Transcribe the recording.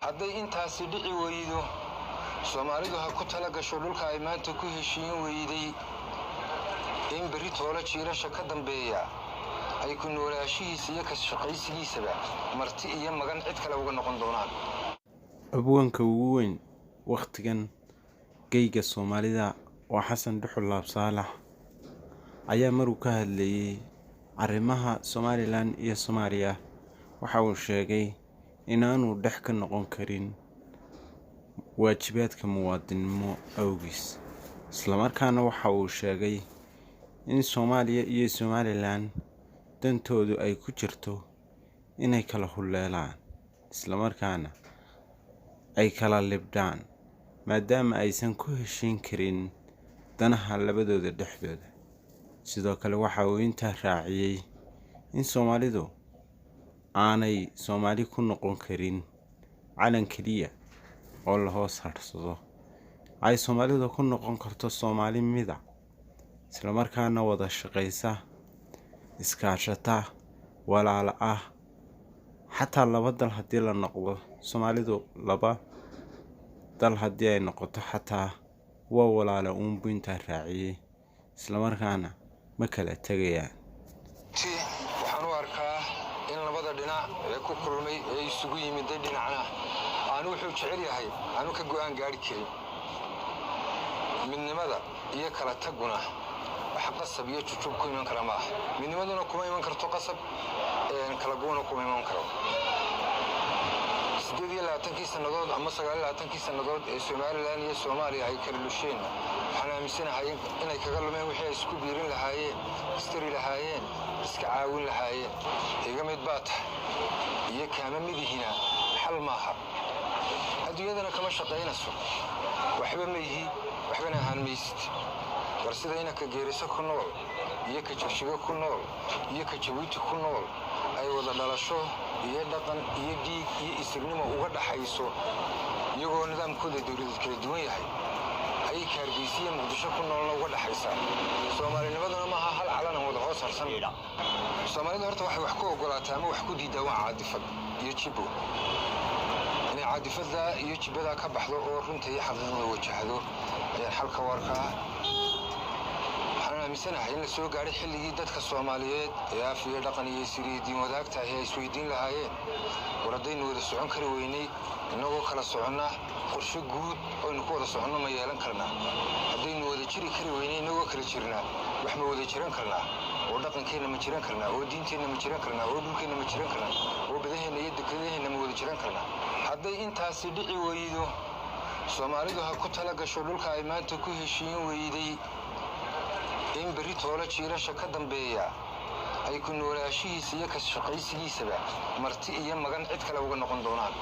hadday intaasi dhici weydo Soomaalidu ha ku tala gasho dhulka ay maanta ku heshiin weyday in bari toola jiirasha ka dambeeya ay ku noolaashihiisa iyo ka shaqaysigiisaba marti iyo magan cid kale uga noqon doonaan. abwaanka ugu weyn waqtigan geyga Soomaalida waa Xasan Dhuxul Laab Saalax ayaa maruu ka hadlayay arrimaha Somaliland iyo Soomaaliya waxa uu sheegay inaanu dhex ka noqon karin waajibaadka muwaadinimo awgiis isla markaana waxa uu sheegay in Soomaaliya iyo Somaliland dantoodu ay ku jirto inay kala huleelaan isla markaana ay kala libdhaan maadaama aysan ku heshiin karin danaha labadooda dhexdooda. sidoo kale waxa uu intaa raaciyay in Soomaalidu aanay Soomaali ku noqon karin calan kaliya oo la hoos harsado ay Soomaalidu ku noqon karto Soomaali mida isla markaana wada shaqaysa iskaashata walaalo ah xataa laba dal hadii la noqdo Soomaalidu laba dal hadii ay noqoto xataa waa walaalo inta raaciyay isla markaana ma kala tagayaan. waxaan u arkaa in labada dhinac ee ku kulmay ay isugu yimid dhinacna aanu wuxuu jecel yahay aanu ka go'aan gaari karin midnimada iyo kala taguna waxa qasab iyo jujub ku iman kara maaha. midnimaduna kuma iman karto qasab kala go'ana kuma iman karo. 28 sanadood ama 29 sanadood ee Somaliland iyo Soomaaliya ay kala lusheen waxaan aaminsanahay inay kaga lumeen wixii ay isku biirin lahaayeen istiri lahaayeen iska caawin lahaayeen iga mid baata iyo kaama midihina xal maaha. adduunyadana kama shaqaynayso waxba ma yihi waxbana ahaan maysid war sida inaka geeriso ku nool iyo ka jabshiga ku nool iyo ka jabuuti ku nool ay wada dhalasho iyo dhaqan iyo dhiig iyo isirnimo uga dhaxayso iyagoo nidaamkooda dawladda kala duwan yahay ay kaargeysiin muqdisho ku noolna uga dhaxaysa. Soomaalinimaduna maaha hal calan wada hoos harsan. Soomaalida horta waxay wax ku ogolaataa ama wax ku diidaa waa caadifad iyo jibo inay caadifada iyo jibada ka baxdo oo runta iyo xaqiiqada wajahdo ayaa xalka warkaa. waxaan aaminsanahay in la soo gaaray xilligii dadka Soomaaliyeed ee afiya dhaqan iyo siriid diin wadaagta ay isweydiin lahaayeen waradaynu wada socon kari weynay inagoo kala soconnaa qorshe guud oo aynu ku wada soconno ma yeelan karnaa. haddaynu wada jiri kari weynay inagoo kala jirnaa wax ma wada jiran karnaa oo dhaqankeena ma jiran karnaa oo diinteena ma jiran karnaa oo dhulkeena ma jiran karnaa oo badaheena iyo dekedaheena ma wada jiran karnaa. hadday intaasi dhici weydo Soomaalidu ha ku tala gasho dhulka ay maanta ku heshiin weyday in bari toola jiirasha ka dambeeya ay ku noolaashihiisa iyo ka shaqaysigiisaba marti iyo magan cid kale uga noqon doonaan.